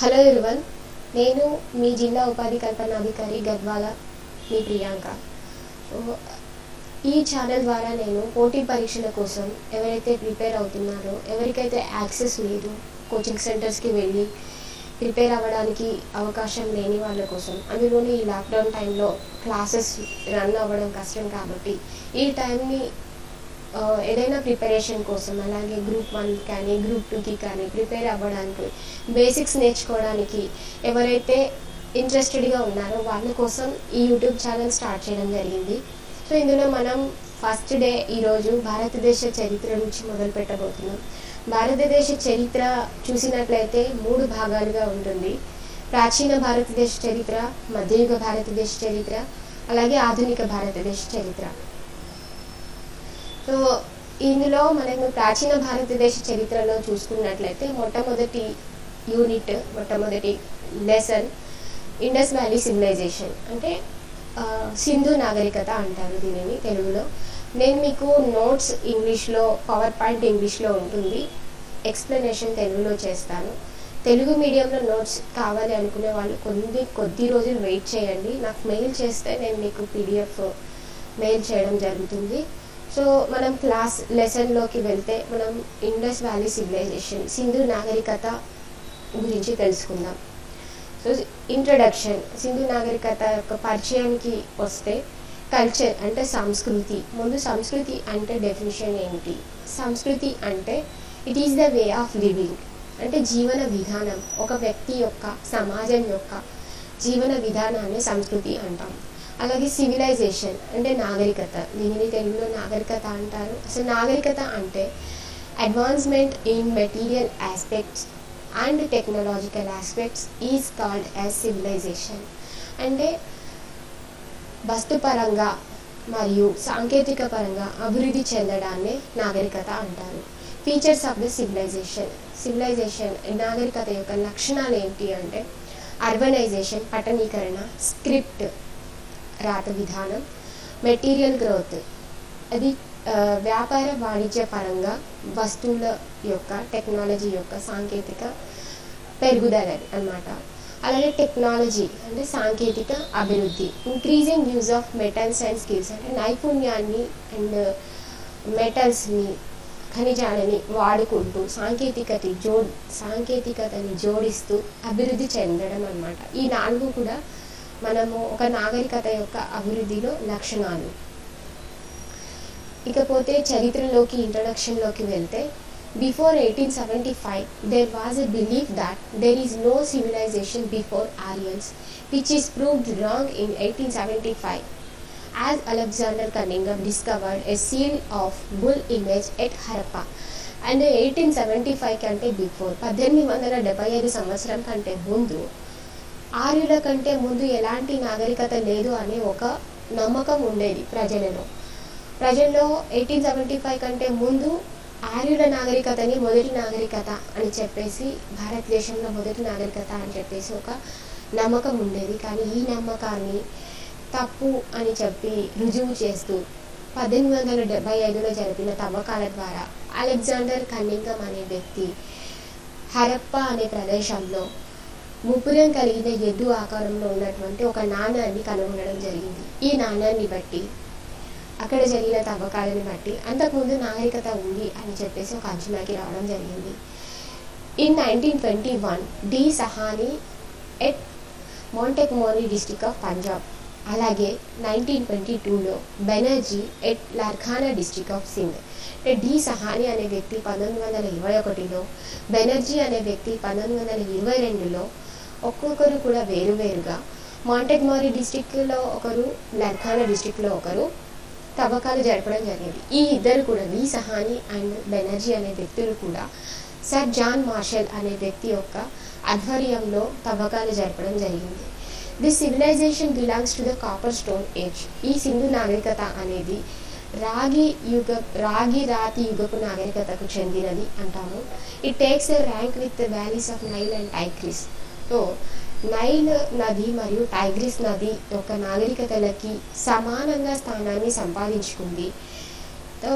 Hello everyone, నేను మీ జిల్లా ఉపాధి కల్పనాధికారి గద్వాల మీ ప్రియాంక. ఈ ఛానల్ ద్వారా నేను పోటీ పరీక్షల కోసం ఎవరైతే ప్రిపేర్ అవుతున్నారో, ఎవరికైతే యాక్సెస్ లేదు, కోచింగ్ సెంటర్స్కి వెళ్ళి ప్రిపేర్ అవ్వడానికి అవకాశం లేని వాళ్ళ కోసం, అందులోని ఈ లాక్డౌన్ టైంలో క్లాసెస్ రన్ అవ్వడం కష్టం కాబట్టి ఈ టైంని ఏదైనా ప్రిపరేషన్ కోసం, అలాగే గ్రూప్ 1 కానీ గ్రూప్ 2కి కానీ ప్రిపేర్ అవ్వడానికి, బేసిక్స్ నేర్చుకోవడానికి ఎవరైతే ఇంట్రెస్టెడ్గా ఉన్నారో వాళ్ళ కోసం ఈ యూట్యూబ్ ఛానల్ స్టార్ట్ చేయడం జరిగింది. సో ఇందులో మనం ఫస్ట్ డే ఈరోజు భారతదేశ చరిత్ర నుంచి మొదలు పెట్టబోతున్నాం. భారతదేశ చరిత్ర చూసినట్లయితే 3 భాగాలుగా ఉంటుంది. ప్రాచీన భారతదేశ చరిత్ర, మధ్యయుగ భారతదేశ చరిత్ర, అలాగే ఆధునిక భారతదేశ చరిత్ర. సో ఇందులో మనము ప్రాచీన భారతదేశ చరిత్రలో చూసుకున్నట్లయితే మొట్టమొదటి లెసన్ ఇండస్ వ్యాలీ సివిలైజేషన్, అంటే సింధు నాగరికత అంటారు దీనిని తెలుగులో. నేను మీకు నోట్స్ ఇంగ్లీష్లో, పవర్ పాయింట్ ఇంగ్లీష్లో ఉంటుంది, ఎక్స్ప్లెనేషన్ తెలుగులో చేస్తాను. తెలుగు మీడియంలో నోట్స్ కావాలి అనుకునే వాళ్ళు కొద్ది రోజులు వెయిట్ చేయండి. నాకు మెయిల్ చేస్తే నేను మీకు పీడిఎఫ్ మెయిల్ చేయడం జరుగుతుంది. సో మనం క్లాస్ లెసన్లోకి వెళ్తే మనం ఇండస్ వ్యాలీ సివిలైజేషన్, సింధు నాగరికత గురించి తెలుసుకుందాం. సో ఇంట్రడక్షన్, సింధు నాగరికత యొక్క పరిచయానికి వస్తే, కల్చర్ అంటే సంస్కృతి. ముందు సంస్కృతి అంటే డెఫినిషన్ ఏంటి? సంస్కృతి అంటే it is the way of living, అంటే జీవన విధానం, ఒక వ్యక్తి యొక్క, సమాజం యొక్క జీవన విధానాన్ని సంస్కృతి అంటాం. అలాగే సివిలైజేషన్ అంటే నాగరికత, దీనిని తెలుగులో నాగరికత అంటారు. అసలు నాగరికత అంటే advancement in material aspects and technological aspects is called as civilization. అంటే వస్తుపరంగా మరియు సాంకేతిక పరంగా అభివృద్ధి చెందడాన్ని నాగరికత అంటారు. ఫీచర్స్ ఆఫ్ ద సివిలైజేషన్ నాగరికత యొక్క లక్షణాలు ఏంటి అంటే అర్బనైజేషన్, పట్టణీకరణ, స్క్రిప్ట్ రాత విధానం, మెటీరియల్ గ్రోత్, అది వ్యాపార వాణిజ్య పరంగా వస్తువుల యొక్క, టెక్నాలజీ యొక్క సాంకేతిక పెరుగుదల అన్నమాట. అలాగే టెక్నాలజీ అంటే సాంకేతిక అభివృద్ధి, increasing use of metals and skills, అంటే నైపుణ్యాన్ని అండ్ మెటల్స్ని, ఖనిజాలని వాడుకుంటూ సాంకేతికతని జోడిస్తూ అభివృద్ధి చెందడం అన్నమాట. ఈ 4 కూడా మనము ఒక నాగరికత యొక్క అభివృద్ధిలో లక్షణాలు. ఇకపోతే చరిత్రలోకి, ఇంట్రడక్షన్లోకి వెళ్తే, before 1875 there was a belief that there is no civilization before Aryans, which is proved wrong in 1875 as Alexander Cunningham discovered a seal of bull image at Harappa. And 1875 కంటే బిఫోర్, 1875 సంవత్సరం కంటే ముందు, ఆర్యుల కంటే ముందు ఎలాంటి నాగరికత లేదు అనే ఒక నమ్మకం ఉండేది ప్రజల్లో. 1875 కంటే ముందు ఆర్యుల నాగరికతని మొదటి నాగరికత అని చెప్పేసి, భారతదేశంలో మొదటి నాగరికత అని చెప్పేసి ఒక నమ్మకం ఉండేది. కానీ ఈ నమ్మకాన్ని తప్పు అని చెప్పి రుజువు చేస్తూ 1875లో జరిపిన తవ్వకాల ద్వారా అలెగ్జాండర్ కన్నింగమ్ అనే వ్యక్తి హరప్పా అనే ప్రదేశంలో ముప్పురం కలిగిన ఎద్దు ఆకారంలో ఉన్నటువంటి ఒక నాణాన్ని కనుగొనడం జరిగింది. ఈ నాణాన్ని బట్టి, అక్కడ జరిగిన తవ్వకాలను బట్టి అంతకుముందు నాగరికత ఉంది అని చెప్పేసి ఒక అంచనాకి రావడం జరిగింది. In 1921 D Sahni at Montgomery district of Punjab, అలాగే 1922లో Banerjee at Larkana district of Sindh. D Sahni అనే వ్యక్తి 1921లో, బెనర్జీ అనే వ్యక్తి 1922లో, ఒక్కొక్కరు కూడా వేరువేరుగా మాంటెగ్మోరీ డిస్ట్రిక్ట్లో ఒకరు, లార్ఖానా డిస్ట్రిక్ట్లో ఒకరు తవ్వకాలు జరపడం జరిగింది. ఈ ఇద్దరు కూడా, డి సహానీ అండ్ బెనర్జీ అనే వ్యక్తులు కూడా సర్ జాన్ మార్షల్ అనే వ్యక్తి యొక్క ఆధ్వర్యంలో తవ్వకాలు జరపడం జరిగింది. This civilization belongs to the copper stone age. ఈ సింధు నాగరికత అనేది రాగి రాతి యుగపు నాగరికతకు చెందినది అంటాము. It takes a rank with valleys of Nile and Tigris. So Nile నది మరియు టైగ్రిస్ నది యొక్క నాగరికతలకి సమానంగా స్థానాన్ని సంపాదించుకుంది. So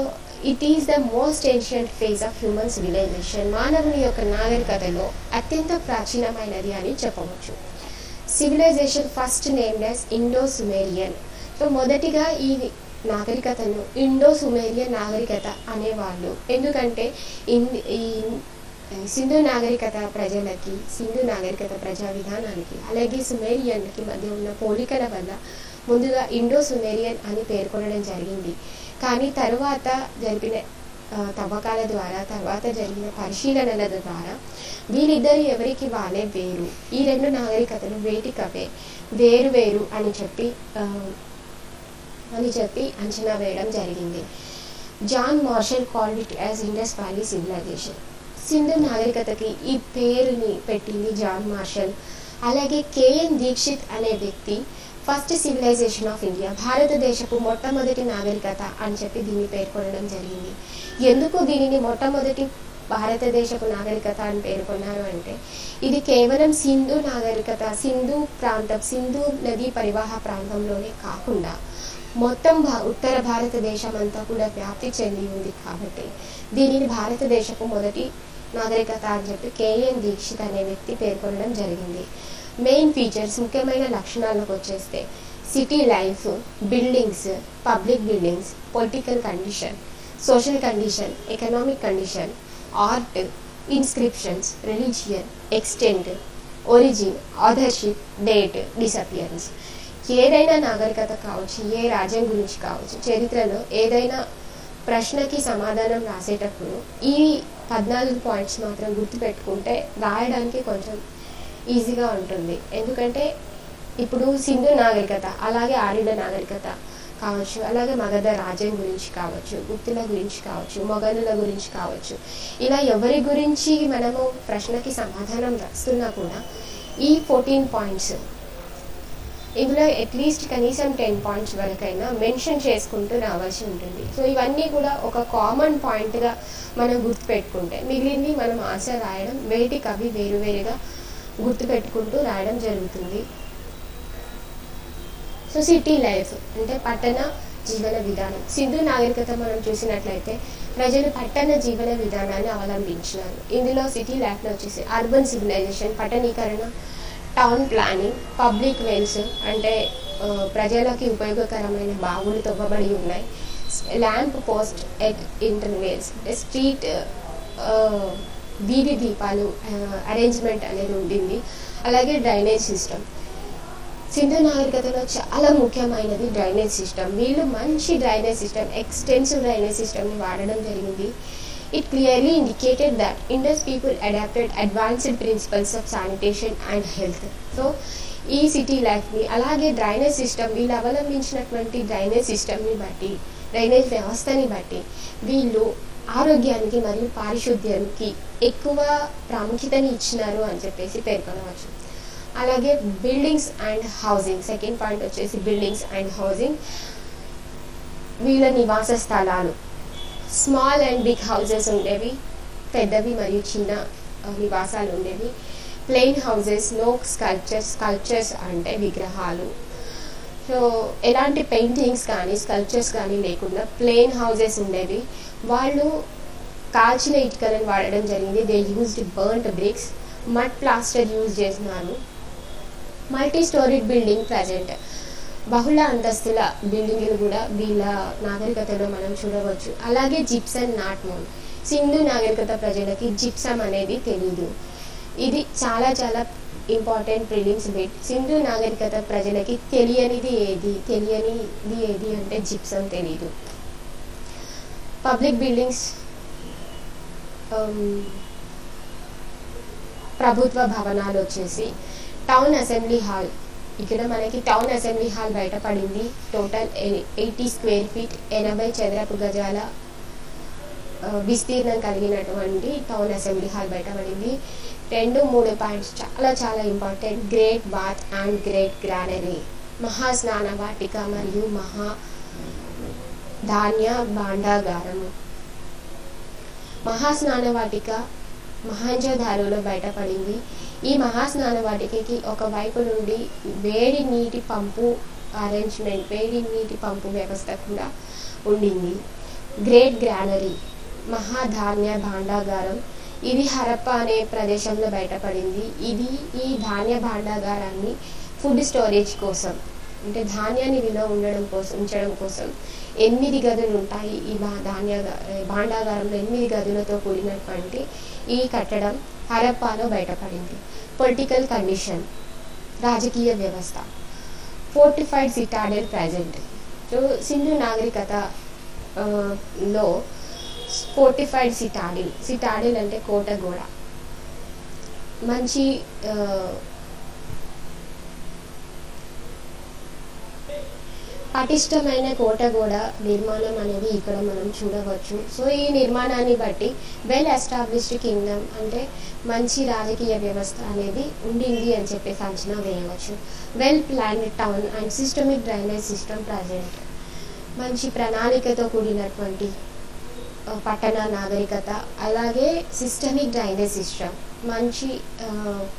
it is the most ancient phase of human civilization. మానవుని యొక్క నాగరికతలో అత్యంత ప్రాచీనమైనది అని చెప్పవచ్చు. Civilization first named as Indo Sumerian. So మొదటిగా ఈ నాగరికతను ఇండో సుమేరియన్ నాగరికత అనేవాళ్ళు. ఎందుకంటే ఈ సింధు నాగరికత ప్రజలకి, సింధు నాగరికత ప్రజా విధానానికి అలాగే సుమేరియన్కి మధ్య ఉన్న పోలికల వల్ల ముందుగా ఇండో సుమేరియన్ అని పేర్కొనడం జరిగింది. కానీ తరువాత జరిపిన తవ్వకాల ద్వారా, తర్వాత జరిగిన పరిశీలనల ద్వారా వీళ్ళిద్దరు ఎవరికి వాళ్ళే వేరు, ఈ రెండు నాగరికతలు వేటికవే వేరు వేరు అని చెప్పి అంచనా వేయడం జరిగింది. John Marshall called it as Indus valley civilization. Sindhu నాగరికతకి ఈ పేరుని పెట్టింది జాన్ మార్షల్. అలాగే కేఎన్ దీక్షిత్ అనే వ్యక్తి ఫస్ట్ సివిలైజేషన్ ఆఫ్ ఇండియా, భారతదేశపు మొట్టమొదటి నాగరికత అని చెప్పి దీన్ని పేర్కొనడం జరిగింది. ఎందుకు దీనిని మొట్టమొదటి భారతదేశపు నాగరికత అని పేర్కొన్నారు అంటే ఇది కేవలం సింధు నాగరికత, సింధు ప్రాంతం, సింధు నదీ పరివాహ ప్రాంతంలోనే కాకుండా మొత్తం ఉత్తర భారతదేశం అంతా కూడా వ్యాప్తి చెంది ఉంది కాబట్టి దీనిని భారతదేశపు మొదటి నాగరికత అని చెప్పి కేఎన్ దీక్షిత్ అనే వ్యక్తి పేర్కొనడం జరిగింది. మెయిన్ ఫీచర్స్, ముఖ్యమైన లక్షణాలకు వచ్చేస్తే city life, buildings, public buildings, political condition, social condition, economic condition, art, inscriptions, religion, extent, origin, authorship, date, disappearance. ఏదైనా నాగరికత కావచ్చు, ఏ రాజ్యం గురించి కావచ్చు, చరిత్రలో ఏదైనా ప్రశ్నకి సమాధానం రాసేటప్పుడు ఈ 14 పాయింట్స్ మాత్రం గుర్తుపెట్టుకుంటే రాయడానికి కొంచెం ఈజీగా ఉంటుంది. ఎందుకంటే ఇప్పుడు సింధు నాగరికత, అలాగే ఆర్యుల నాగరికత కావచ్చు, అలాగే మగధ రాజ్యం గురించి కావచ్చు, గుప్తుల గురించి కావచ్చు, మొఘలుల గురించి కావచ్చు, ఇలా ఎవరి గురించి మనము ప్రశ్నకి సమాధానం రాస్తున్నా కూడా ఈ 14 పాయింట్స్, ఇందులో అట్లీస్ట్ కనీసం 10 పాయింట్స్ వరకైనా మెన్షన్ చేసుకుంటూ రావాల్సి ఉంటుంది. సో ఇవన్నీ కూడా ఒక కామన్ పాయింట్గా మనం గుర్తుపెట్టుకుంటే మిగిలింది మనం ఆన్సర్ రాయడం వేటికి అవి వేరువేరుగా గుర్తుపెట్టుకుంటూ రాయడం జరుగుతుంది. సో సిటీ లైఫ్ అంటే పట్టణ జీవన విధానం. సింధు నాగరికత మనం చూసినట్లయితే ప్రజలు పట్టణ జీవన విధానాన్ని అవలంబించినారు. ఇందులో సిటీ లైఫ్లో వచ్చేసి అర్బన్ సివిలైజేషన్, పట్టణీకరణ, టౌన్ ప్లానింగ్, పబ్లిక్ వెల్స్ అంటే ప్రజలకి ఉపయోగకరమైన బావులు తవ్వబడి ఉన్నాయి, ల్యాంప్ పోస్ట్ ఎట్ ఇంటర్వేల్స్ అంటే స్ట్రీట్ వీధి దీపాలు అరేంజ్మెంట్ అనేది ఉండింది. అలాగే డ్రైనేజ్ సిస్టమ్. సింధు నాగరికతలో చాలా ముఖ్యమైనది డ్రైనేజ్ సిస్టమ్. వీళ్ళు మంచి డ్రైనేజ్ సిస్టమ్, ఎక్స్టెన్సివ్ డ్రైనేజ్ సిస్టమ్ని వాడడం జరిగింది. It clearly indicated that Indus people adapted advanced principles of sanitation and health. So, ఈ సిటీ లైఫ్ని అలాగే డ్రైనేజ్ సిస్టమ్, వీళ్ళు అవలంబించినటువంటి డ్రైనేజ్ సిస్టమ్ని బట్టి, డ్రైనేజ్ వ్యవస్థని బట్టి వీళ్ళు ఆరోగ్యానికి మరియు పారిశుద్ధ్యానికి ఎక్కువ ప్రాముఖ్యతని ఇచ్చినారు అని చెప్పేసి పేర్కొనవచ్చు. అలాగే buildings and housing, second point వచ్చేసి బిల్డింగ్స్ అండ్ హౌసింగ్. వీళ్ళ నివాస స్థలాలు, స్మాల్ అండ్ బిగ్ హౌసెస్ ఉండేవి, పెద్దవి మరియు చిన్న నివాసాలు ఉండేవి. ప్లెయిన్ హౌసెస్, నో స్కల్ప్చర్స్ అంటే విగ్రహాలు. సో ఎలాంటి పెయింటింగ్స్ కానీ స్కల్ప్చర్స్ కానీ లేకుండా ప్లెయిన్ హౌసెస్ ఉండేవి. వాళ్ళు కాల్చిన ఇటుకలను వాడడం జరిగింది. They used burnt bricks, mud plaster use చేసినారు. మల్టీ స్టోరీడ్ బిల్డింగ్ ప్రజెంట్, బహుళ అంతస్తుల బిల్డింగులు కూడా వీళ్ళ నాగరికతలో మనం చూడవచ్చు. అలాగే జిప్సమ్ నాట్ నోన్. సింధు నాగరికత ప్రజలకి జిప్సమ్ అనేది తెలీదు. ఇది చాలా చాలా ఇంపార్టెంట్ ప్రిలిమ్స్ బిట్. సింధు నాగరికత ప్రజలకి తెలియనిది ఏది అంటే జిప్సమ్ తెలీదు. పబ్లిక్ బిల్డింగ్స్, ప్రభుత్వ భవనాలు వచ్చేసి టౌన్ అసెంబ్లీ హాల్. ఇక్కడ మనకి టౌన్ అసెంబ్లీ హాల్ బయటపడింది. టోటల్ 80 స్క్వేర్ ఫీట్, 80 చదరపు గజాల విస్తీర్ణం కలిగినటువంటి టౌన్ అసెంబ్లీ హాల్ బయటపడింది. 2-3 పాయింట్స్ చాలా చాలా important. Great bath and great granary, మహాస్నాన వాటిక మరియు ధాన్య భాండాగారము. మహాస్నాన వాటిక మహంజోదారోలో బయటపడింది. ఈ మహాస్నాన వాటికకి ఒక వైపు నుండి వేడి నీటి పంపు అరేంజ్మెంట్, వేడి నీటి పంపు వ్యవస్థ కూడా ఉండింది. గ్రేట్ గ్రానరీ మహాధాన్య భాండాగారం ఇది హరప్పా అనే ప్రదేశంలో బయటపడింది. ఈ ధాన్య భాండాగారాన్ని ఫుడ్ స్టోరేజ్ కోసం, అంటే ధాన్యాన్ని నిల్వ ఉంచడం కోసం 8 గదులు ఉంటాయి. ఈ భాండాగారంలో 8 గదులతో కూడినటువంటి ఈ కట్టడం హరప్పాలో బయటపడింది. పొలిటికల్ కండిషన్, రాజకీయ వ్యవస్థ, fortified Citadel present. So Sindhu నాగరికత లో ఫోర్టిఫైడ్ సిటాడెల్ అంటే కోట గోడ, మంచి పటిష్టమైన కోట గోడ నిర్మాణం అనేది ఇక్కడ మనం చూడవచ్చు. సో ఈ నిర్మాణాన్ని బట్టి వెల్ ఎస్టాబ్లిష్డ్ కింగ్డమ్ అంటే మంచి రాజకీయ వ్యవస్థ అనేది ఉండింది అని చెప్పేసి అంచనా వేయవచ్చు. Well planned town and systemic drainage system present, మంచి ప్రణాళికతో కూడినటువంటి పట్టణ నాగరికత, అలాగే సిస్టమిక్ డ్రైనేజ్ సిస్టమ్, మంచి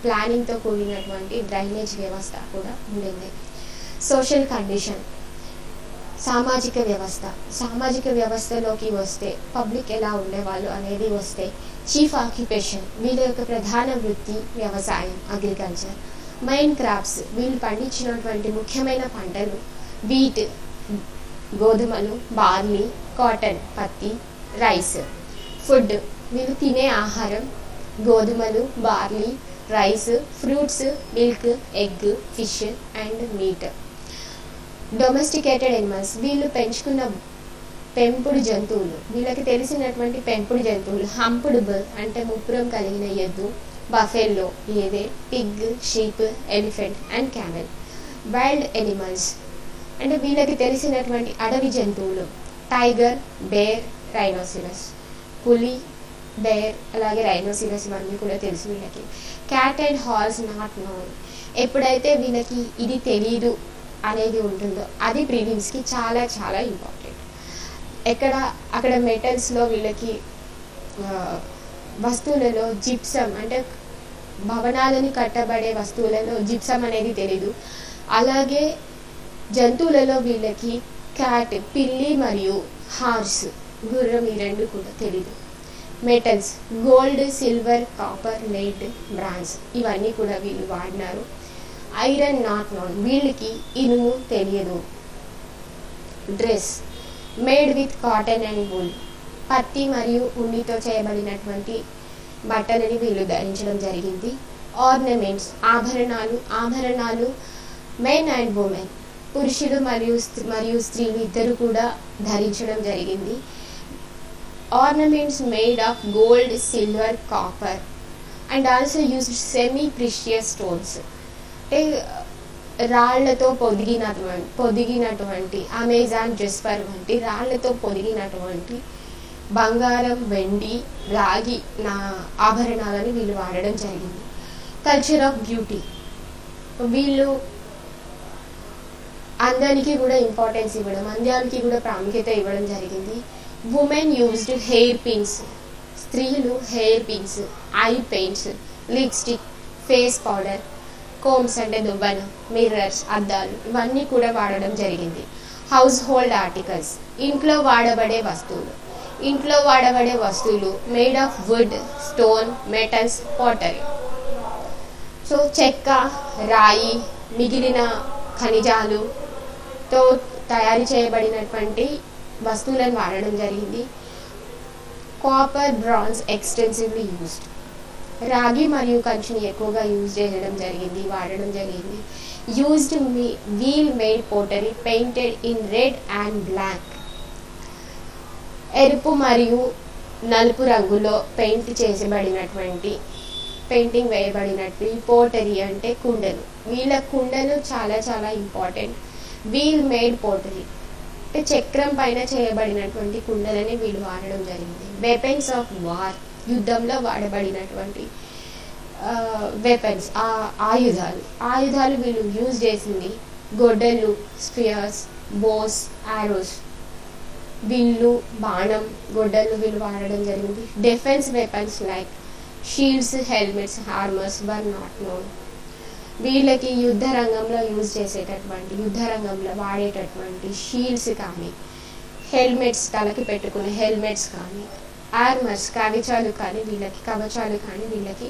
ప్లానింగ్తో కూడినటువంటి డ్రైనేజ్ వ్యవస్థ కూడా ఉండింది. సోషల్ కండిషన్, సామాజిక వ్యవస్థలోకి వస్తే పబ్లిక్ ఎలా ఉండేవాళ్ళు అనేది వస్తే చీఫ్ ఆక్యుపేషన్, వీళ్ళ యొక్క ప్రధాన వృత్తి వ్యవసాయం, అగ్రికల్చర్. మెయిన్ క్రాప్స్, వీళ్ళు పండించినటువంటి ముఖ్యమైన పంటలు వీట్ గోధుమలు, బార్లీ, కాటన్ పత్తి, రైస్. ఫుడ్, వీళ్ళు తినే ఆహారం గోధుమలు, barley, rice, fruits, milk, egg, fish and meet. Domesticated animals, వీళ్ళు పెంచుకున్న పెంపుడు జంతువులు, వీళ్ళకి తెలిసినటువంటి పెంపుడు జంతువులు హంప్డ్ బుల్ అంటే ముప్పురం కలిగిన ఎద్దు, బఫెల్లో గేదె, Pig, sheep, elephant and camel. Wild animals అంటే వీళ్ళకి తెలిసినటువంటి అడవి జంతువులు టైగర్, బేర్, రైనోసిరస్. పులి, బేర్ అలాగే రైనోసిరస్ ఇవన్నీ కూడా తెలుసు వీళ్ళకి. Cat and horse not known, ఎప్పుడైతే వీళ్ళకి ఇది తెలీదు అనేది ఉంటుందో అది ప్రిలిమ్స్కి చాలా చాలా ఇంపార్టెంట్. అక్కడ మెటల్స్లో వీళ్ళకి వస్తువులలో జిప్సమ్ అంటే భవనాలని కట్టబడే వస్తువులలో జిప్సమ్ అనేది తెలీదు. అలాగే జంతువులలో వీళ్ళకి క్యాట్ పిల్లి మరియు హార్స్ గుర్రం ఈ రెండు కూడా తెలీదు. Metals gold, silver, copper, lead, bronze ఇవన్నీ కూడా వీళ్ళు వాడినారు. ఐరన్ నాట్ నోన్, వీళ్ళకి ఇనుము తెలియదు. Dress made with cotton and wool, పత్తి మరియు ఉన్నితో చేయబడినటువంటి బట్టలని వీళ్ళు ధరించడం జరిగింది. ఆర్నమెంట్స్ ఆభరణాలు మెన్ అండ్ ఉమెన్, పురుషులు మరియు స్త్రీలు ఇద్దరు కూడా ధరించడం జరిగింది. Ornaments made of gold, silver, copper and also used semi precious stones, అంటే రాళ్లతో పొదిగినటువంటి అమెజాన్ జెస్పర్ వంటి రాళ్లతో పొదిగినటువంటి బంగారం, వెండి, రాగి ఆభరణాలను వీళ్ళు వాడడం జరిగింది. కల్చర్ ఆఫ్ బ్యూటీ, వీళ్ళు అందానికి కూడా ఇంపార్టెన్స్ ఇవ్వడం, అందానికి కూడా ప్రాముఖ్యత ఇవ్వడం జరిగింది. ఉమెన్ యూజ్డ్ హెయిర్ పిన్స్, స్త్రీలు hair pins, I paints, lipstick, face powder, combs అంటే దువ్వెన, మిర్రర్స్ అద్దాలు ఇవన్నీ కూడా వాడడం జరిగింది. హౌస్ హోల్డ్ ఆర్టికల్స్, ఇంట్లో వాడబడే వస్తువులు made of would, stone, metals, pottery. So చెక్క, రాయి, మిగిలిన ఖనిజాలుతో తయారు చేయబడినటువంటి వస్తువులను వాడడం జరిగింది. కాపర్, బ్రాంజ్ ఎక్స్టెన్సివ్లీ యూజ్డ్, రాగి మరియు కంచుని ఎక్కువగా వాడడం జరిగింది. Used wheel made pottery painted in red and black, ఎరుపు మరియు నలుపు రంగులో పెయింటింగ్ వేయబడినట్టు పోటరీ అంటే కుండలు. వీళ్ళ కుండలు చాలా చాలా ఇంపార్టెంట్. వీల్ మేడ్ పోటరీ అంటే చక్రం పైన చేయబడినటువంటి కుండలని వీళ్ళు వాడడం జరిగింది. వెపన్స్ ఆఫ్ వార్, యుద్ధంలో వాడబడినటువంటి వెపన్స్ ఆయుధాలు వీళ్ళు యూజ్ చేసింది గొడ్డలు, స్పియర్స్, బోస్, ఆరోస్. విల్లు, బాణం, గొడ్డలు వీళ్ళు వాడడం జరిగింది. Defence weapons like shields, helmets, armours were not known. వీళ్ళకి యుద్ధ రంగంలో వాడేటటువంటి షీల్డ్స్ కానీ హెల్మెట్స్, తలకి పెట్టుకునే హెల్మెట్స్ కానీ, ఆర్మర్స్ కవచాలు కానీ వీళ్ళకి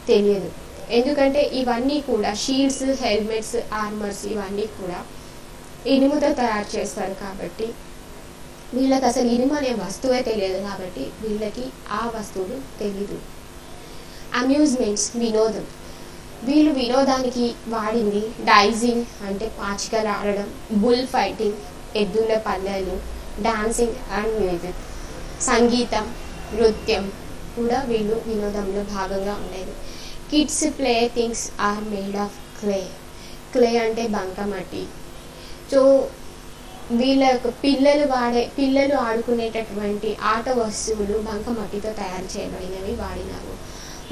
తెలియదు. ఎందుకంటే ఇవన్నీ కూడా షీల్డ్స్, హెల్మెట్స్, ఆర్మర్స్ ఇవన్నీ కూడా ఇనుముతో తయారు చేస్తారు కాబట్టి వీళ్ళకి అసలు ఇనుము అనే వస్తువే తెలియదు కాబట్టి వీళ్ళకి ఆ వస్తువులు తెలీదు. అమ్యూజ్మెంట్స్, వినోదం. వీళ్ళు వినోదానికి వాడింది డైజింగ్ అంటే పాచికలు ఆడడం, బుల్ ఫైటింగ్ ఎద్దుల పందాలు, డాన్సింగ్ అండ్ మ్యూజిక్. సంగీతం, నృత్యం కూడా వీళ్ళు వినోదంలో భాగంగా ఉండేది. Kids play things are made of clay. Clay అంటే బంకమట్టి. సో వీళ్ళ పిల్లలు ఆడుకునేటటువంటి ఆట వస్తువులు బంకమట్టితో తయారు చేయబడినవి వాడినారు.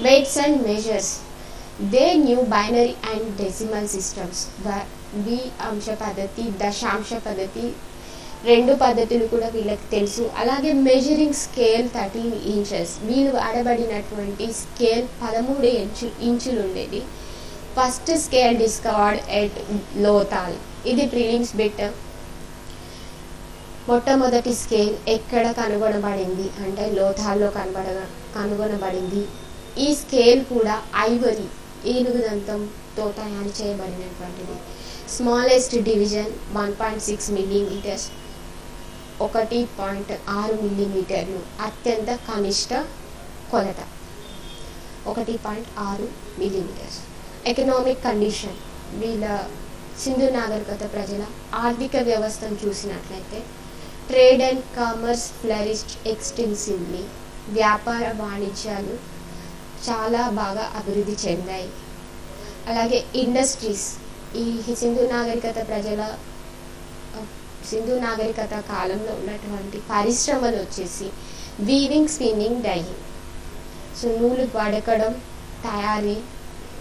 Weights and measures. They knew binary and decimal systems. అంశ పద్ధతి, దశాంశ పద్ధతి, 2 పద్ధతులు కూడా వీళ్ళకి తెలుసు. అలాగే మెజరింగ్ స్కేల్ 13 inches. వీళ్ళు వాడబడినటువంటి స్కేల్ 13 ఇంచులు ఉండేది. First scale discovered at Lothal. ఇది ప్రిలిమ్స్ బిట్. మొట్టమొదటి స్కేల్ ఎక్కడ కనుగొనబడింది అంటే లోథాల్లో కనుగొనబడింది. ఈ స్కేల్ కూడా ఐవరీ, ఏనుగు దంతంతో తయారు చేయబడినటువంటిది. Smallest division 1.6 millimeters, 1.6 millimeters. అత్యంత కనిష్ట కొలత 1.6 millimeters. Economic condition. వీళ్ళ సింధు నాగరికత ప్రజల ఆర్థిక వ్యవస్థను చూసినట్లయితే trade and commerce flourished extensively. వ్యాపార వాణిజ్యాలు చాలా బాగా అభివృద్ధి చెందాయి. అలాగే ఇండస్ట్రీస్. ఈ సింధు నాగరికత కాలంలో ఉన్నటువంటి పరిశ్రమలు వచ్చేసి వీవింగ్, స్పిన్నింగ్, డైయింగ్. సో నూలు వడకడం, తయారీ,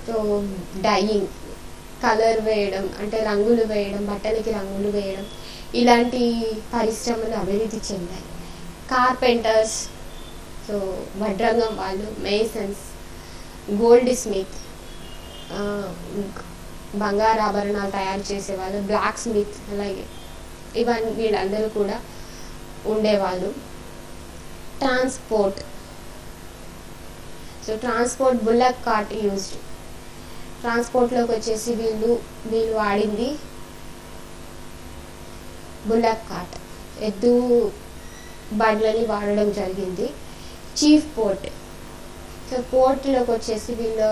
సో డైయింగ్, కలర్ వేయడం అంటే రంగులు వేయడం, బట్టలకి రంగులు వేయడం, ఇలాంటి పరిశ్రమలు అభివృద్ధి చెందాయి. కార్పెంటర్స్, సో వడ్రంగం వాళ్ళు, మేసన్స్, గోల్డ్ స్మిత్, బంగారు ఆభరణాలు తయారు చేసేవాళ్ళు, బ్లాక్ స్మిత్, అలాగే వీళ్ళందరూ కూడా ఉండేవాళ్ళు. Transport. So transport, bullock cart used. ట్రాన్స్పోర్ట్లోకి వచ్చేసి వీళ్ళు వాడింది బుల్లక్ కార్ట్, ఎద్దు బండ్లని వాడడం జరిగింది. Chief port. సో పోర్ట్లోకి వచ్చేసి వీళ్ళ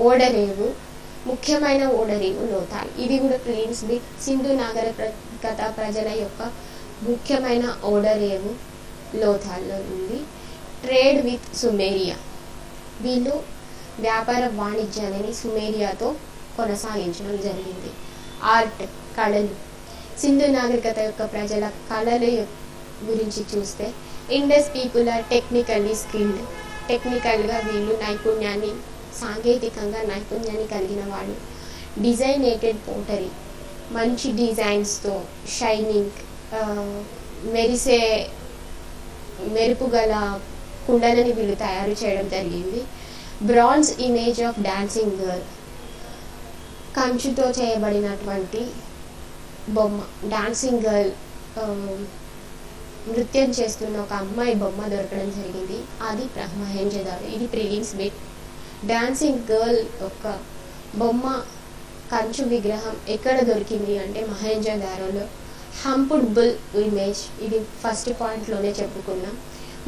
ఓడరేవు, ముఖ్యమైన ఓడరేవు లోథాల్. ఇది కూడా ప్రిలిమ్స్ బిట్. సింధు నాగరికత ప్రజల యొక్క ముఖ్యమైన ఓడరేవు లోథాల్లో ఉంది. Trade with Sumeria. వీళ్ళు వ్యాపార వాణిజ్యాన్ని సుమేరియాతో కొనసాగించడం జరిగింది. ఆర్ట్, కళలు. సింధు నాగరికత యొక్క ప్రజల కళల గురించి చూస్తే Indus people are technically skilled. టెక్నికల్గా వీళ్ళు సాంకేతికంగా నైపుణ్యాన్ని కలిగిన వాళ్ళు. Designated pottery. మంచి డిజైన్స్తో షైనింగ్, మెరుపు గల కుండలని వీళ్ళు తయారు చేయడం జరిగింది. Bronze image of dancing girl. కంచుతో చేయబడినటువంటి బొమ్మ, డాన్సింగ్ గర్ల్, నృత్యం చేస్తున్న ఒక అమ్మాయి బొమ్మ దొరకడం జరిగింది. అది మహేంజోదారో. ఇది ప్రిలిమ్స్ బిట్. డాన్సింగ్ గర్ల్ యొక్క బొమ్మ, కంచు విగ్రహం ఎక్కడ దొరికింది అంటే మహేంజోదారోలో. హంపుడ్ బుల్ ఇమేజ్, ఇది ఫస్ట్ పాయింట్లోనే చెప్పుకున్నాం.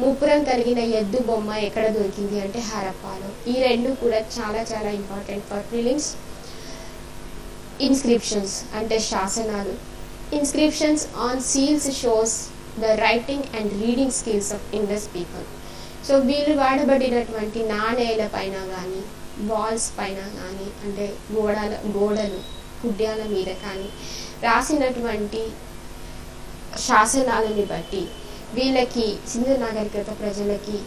ముప్పురం కలిగిన ఎద్దు బొమ్మ ఎక్కడ దొరికింది అంటే హరప్పాలో. ఈ రెండు కూడా చాలా చాలా ఇంపార్టెంట్ ఫర్ ప్రిలిమ్స్. ఇన్స్క్రిప్షన్స్ అంటే శాసనాలు. Inscriptions on seals shows the writing and reading skills of Indus people. So వీళ్ళు వాడబడినటువంటి నాణేల పైన కానీ, వాల్స్ పైన కానీ, అంటే గోడలు కుడ్యాల మీద కానీ రాసినటువంటి శాసనాలని బట్టి వీళ్ళకి సింధు నాగరికత ప్రజలకి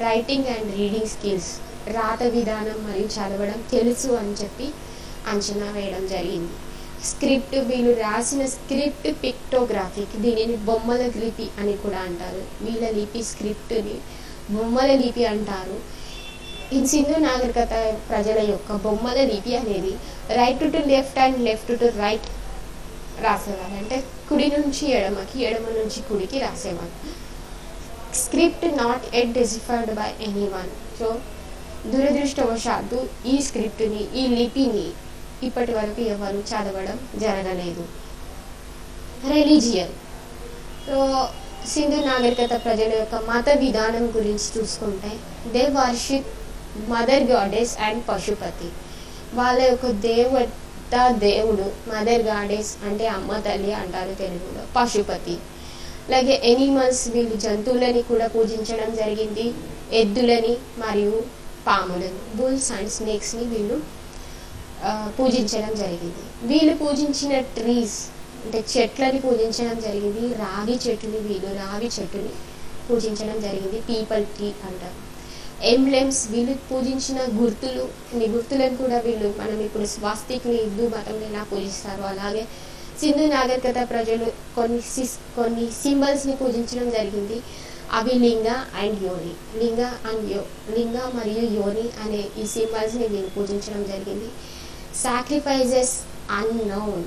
రైటింగ్ అండ్ రీడింగ్ స్కిల్స్, రాత విధానం మరియు చదవడం తెలుసు అని చెప్పి అంచనా వేయడం జరిగింది. స్క్రిప్ట్, వీళ్ళు రాసిన స్క్రిప్ట్ పిక్టోగ్రాఫిక్, దీనిని బొమ్మల లిపి అని కూడా అంటారు. వీళ్ళ లిపి స్క్రిప్ట్ని బొమ్మల లిపి అంటారు. ఈ సింధు నాగరికత ప్రజల యొక్క బొమ్మల లిపి అనేది right to left and left to right రాసేవాళ్ళు, అంటే కుడి నుంచి ఎడమకి, ఎడమ నుంచి కుడికి రాసేవాళ్ళు. Script not yet deciphered by any one. So దురదృష్టవశాత్తు ఈ స్క్రిప్ట్ని, ఈ లిపిని ఇప్పటి వరకు ఎవరు చదవడం జరగలేదు. రిలీజియన్. సో సింధు నాగరికత ప్రజల యొక్క మత విధానం గురించి చూసుకుంటే, they worship mother goddess and Pashupati. వాళ్ళ యొక్క దేవుడు మదర్ గాడెస్ అంటే అమ్మ తల్లి అంటారు తెలుగులో, పశుపతి. అలాగే ఎనిమల్స్, వీళ్ళు జంతువులని కూడా పూజించడం జరిగింది, ఎద్దులని మరియు పాములను, బుల్స్ అండ్ స్నేక్స్ని వీళ్ళు పూజించడం జరిగింది. వీళ్ళు పూజించిన ట్రీస్ అంటే చెట్లని పూజించడం జరిగింది. రావి చెట్టుని పూజించడం జరిగింది, పీపల్ ట్రీ అంటారు. ఎంబ్లెమ్స్, వీళ్ళు పూజించిన గుర్తులను కూడా మనం ఇప్పుడు స్వాస్తిక్ని హిందూ మతంలో ఎలా పూజిస్తారో అలాగే సింధు నాగరికత ప్రజలు కొన్ని సింబల్స్ని పూజించడం జరిగింది. అవి లింగ అండ్ యోని, లింగ మరియు యోని అనే ఈ సింబల్స్ని వీళ్ళు పూజించడం జరిగింది. సాక్రిఫైజెస్ అన్నోన్,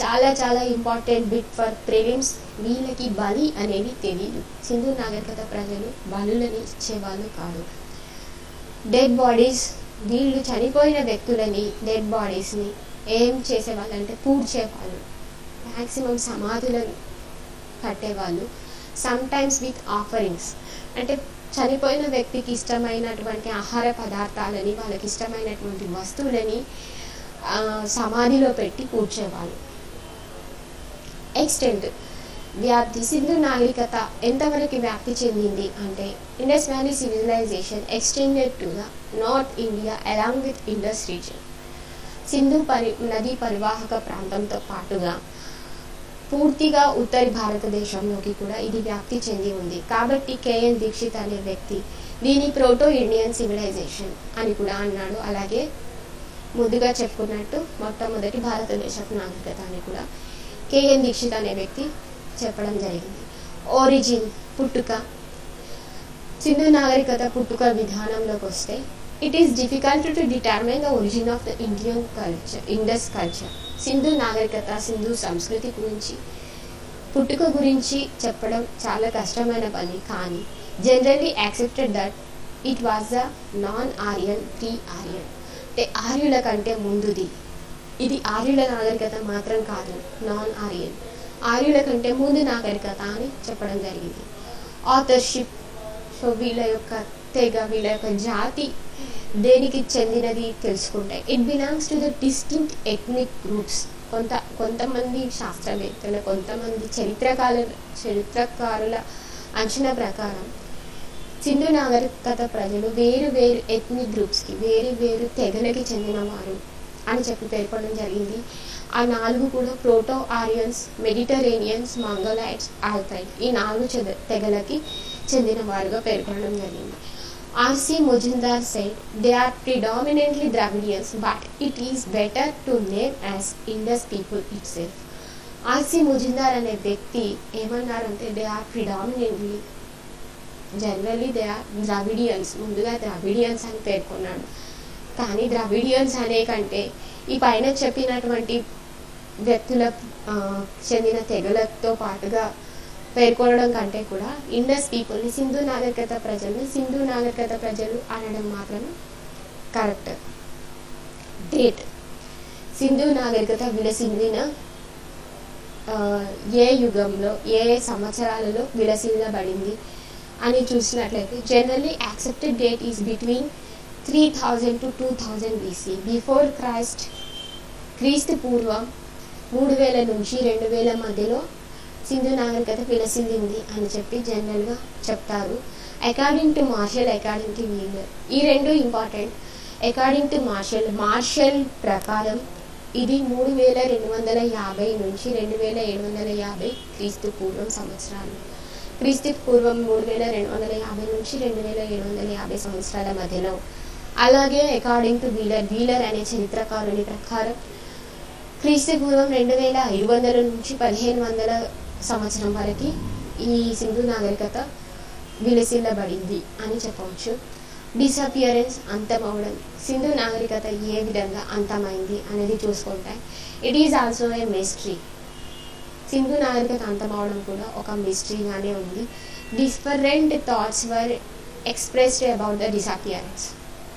చాలా చాలా ఇంపార్టెంట్ బిట్ ఫర్ ప్రిలిమ్స్. వీళ్ళకి బలి అనేది తెలియదు. సింధు నాగరికత ప్రజలు బలులని ఇచ్చేవాళ్ళు కాదు. డెడ్ బాడీస్, వీళ్ళు చనిపోయిన వ్యక్తులని, డెడ్ బాడీస్ని ఏం చేసేవాళ్ళు అంటే పూడ్చేవాళ్ళు, మ్యాక్సిమం సమాధులను కట్టేవాళ్ళు. సమ్టైమ్స్ విత్ ఆఫరింగ్స్, అంటే చనిపోయిన వ్యక్తికి ఇష్టమైనటువంటి ఆహార పదార్థాలని, వాళ్ళకి ఇష్టమైనటువంటి వస్తువులని సమాధిలో పెట్టి కూర్చేవాళ్ళు. ఎక్స్టెంట్, వ్యాప్తి. సింధు నాగరికత ఎంతవరకు వ్యాప్తి చెందింది అంటే, Indus valley civilization extended to the north India along with Indus region. Sindhu నదీ పరివాహక ప్రాంతంతో పాటుగా పూర్తిగా ఉత్తర భారతదేశంలోకి కూడా ఇది వ్యాప్తి చెంది ఉంది. కాబట్టి కేఎన్ దీక్షిత్ అనే వ్యక్తి దీని ప్రోటో ఇండియన్ సివిలైజేషన్ అని కూడా అన్నాడు. అలాగే ముందుగా చెప్పుకున్నట్టు మొట్టమొదటి భారతదేశపు నాగరికత అని కూడా కేఎన్ దీక్షిత్ అనే వ్యక్తి చెప్పడం జరిగింది. ఒరిజిన్, పుట్టుక. సింధు నాగరికత పుట్టుక విధానంలోకి వస్తే, it is difficult to determine the origin of the Indus culture. Sindhu నాగరికత, సింధు సంస్కృతి గురించి, పుట్టుక గురించి చెప్పడం చాలా కష్టమైన పని. కానీ generally accepted that it was the non Aryan, pre Aryan, అంటే ఆర్యుల కంటే ముందుది. ఇది ఆర్యుల నాగరికత మాత్రం కాదు, నాన్ ఆర్యన్, ఆర్యుల కంటే ముందు నాగరికత అని చెప్పడం జరిగింది. ఆథర్షిప్, సో వీళ్ళ యొక్క తెగ, వీళ్ళ యొక్క జాతి దేనికి చెందినది తెలుసుకుంటాయి. It belongs to the distinct ethnic groups. కొంతమంది శాస్త్రవేత్తలు, కొంతమంది చరిత్రకారుల అంచనా ప్రకారం సింధు నాగరికత ప్రజలు వేరు వేరు ఎథ్నిక్ గ్రూప్స్కి, వేరు వేరు తెగలకి చెందినవారు అని చెప్పి పేర్కొనడం జరిగింది. ఆ 4 కూడా ప్రోటో ఆరియన్స్, మెడిటరేనియన్స్, మంగోలైట్స్, ఆల్తైట్, ఈ 4 తెగలకి చెందిన వారుగా పేర్కొనడం జరిగింది. R.C. Mujumdar said they are predominantly Dravidians, but it is better to name as Indus people itself. R.C. Mujumdar అనే వ్యక్తి ఏమన్నారంటే, they are predominantly, generally they are Dravidians, ముందుగా ద్రావిడియన్స్ అని పేర్కొన్నాడు. కానీ ద్రావిడియన్స్ అనే కంటే ఈ పైన చెప్పినటువంటి వ్యక్తుల చెందిన తెగలతో పాటుగా పేర్కొనడం కంటే కూడా ఇండస్ పీపుల్ని, సింధు నాగరికత ప్రజల్ని సింధు నాగరికత ప్రజలు అనడం మాత్రం కరెక్ట్. డేట్, సింధు నాగరికత విలసిల్లిన ఏ యుగంలో, ఏ సంవత్సరాలలో విలసిల్లబడింది అని చూసినట్లయితే, generally accepted date is between 3000 to 2000 BC. Before క్రీస్తు పూర్వం 3000 నుంచి 2000 మధ్యలో సింధు నాగరికత విలసిల్లింది అని చెప్పి జనరల్గా చెప్తారు. According to Marshall, according to Wheeler, ఈ 2 ఇంపార్టెంట్. అకార్డింగ్ టు మార్షల్ ప్రకారం ఇది 3250 నుంచి 2750 క్రీస్తు పూర్వం సంవత్సరాలు. క్రీస్తు పూర్వం 3250 నుంచి 2750 సంవత్సరాల మధ్యలో. అలాగే అకార్డింగ్ టు వీలర్ అనే చరిత్రకారుని ప్రకారం క్రీస్తు పూర్వం 2500 నుంచి 1500 సంవత్సరం వరకు ఈ సింధు నాగరికత విలసిల్లబడింది అని చెప్పవచ్చు. డిసపియరెన్స్, అంతమవడం. సింధు నాగరికత ఏ విధంగా అంతమైంది అనేది చూసుకుంటే, it is also a mystery. Sindhu నాగరికత అంతమవడం కూడా ఒక మిస్టరీగానే ఉంది. Different thoughts were expressed about the disappearance.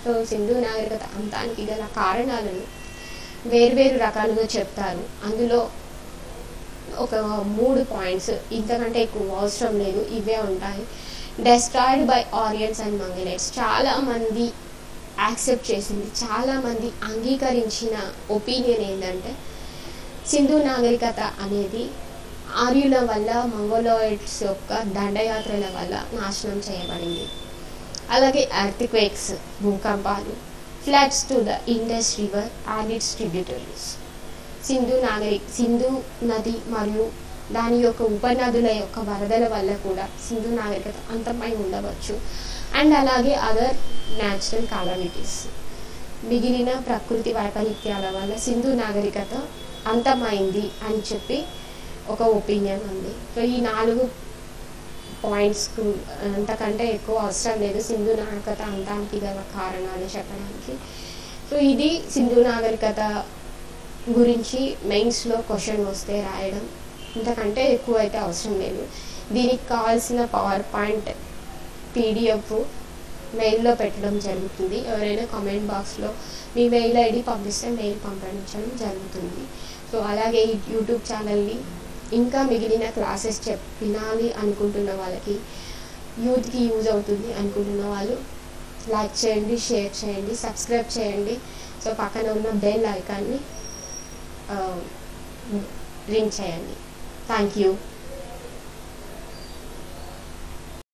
So Sindhu నాగరికత అంతానికి గల కారణాలను వేరువేరు రకాలుగా చెప్తారు. అందులో ఒక 3 పాయింట్స్, ఇంతకంటే ఎక్కువ అవసరం లేదు, ఇవే ఉంటాయి. Destroyed by Aryans and Mongolites. చాలామంది యాక్సెప్ట్ చేసింది, చాలామంది అంగీకరించిన ఒపీనియన్ ఏంటంటే సింధు నాగరికత అనేది ఆర్యుల వల్ల, మంగోలాయిడ్స్ యొక్క దండయాత్రల వల్ల నాశనం చేయబడింది. అలాగే ఎర్త్క్వేక్స్, భూకంపాలు, floods to the Indus river and it's tributaries. Sindhu నది మరియు దాని యొక్క ఉపనదుల యొక్క వరదల వల్ల కూడా సింధు నాగరికత అంతమై ఉండవచ్చు. అండ్ అలాగే అదర్ న్యాచురల్ కాలమిటీస్, మిగిలిన ప్రకృతి వైపరీత్యాల వల్ల సింధు నాగరికత అంతమైంది అని చెప్పి ఒక ఒపీనియన్ ఉంది. సో ఈ 4 పాయింట్స్కు అంతకంటే ఎక్కువ అవసరం లేదు సింధు నాగరికత అంతానికి గల కారణాలు చెప్పడానికి. సో ఇది సింధు నాగరికత గురించి మెయిన్స్లో క్వశ్చన్ వస్తే రాయడం, ఇంతకంటే ఎక్కువ అయితే అవసరం లేదు. దీనికి కావాల్సిన పవర్ పాయింట్ పీడిఎఫ్ మెయిల్లో పెట్టడం జరుగుతుంది. ఎవరైనా కామెంట్ బాక్స్లో మీ మెయిల్ ఐడి పంపిస్తే మెయిల్ పంపించడం జరుగుతుంది. సో అలాగే ఈ యూట్యూబ్ ఛానల్ని ఇంకా మిగిలిన క్లాసెస్ వినాలి అనుకుంటున్న వాళ్ళకి, యూత్కి యూజ్ అవుతుంది అనుకుంటున్న వాళ్ళు లైక్ చేయండి, షేర్ చేయండి, సబ్స్క్రైబ్ చేయండి. సో పక్కన ఉన్న బెల్ ఐకాన్ని రింగ్ చేయండి. Thank you.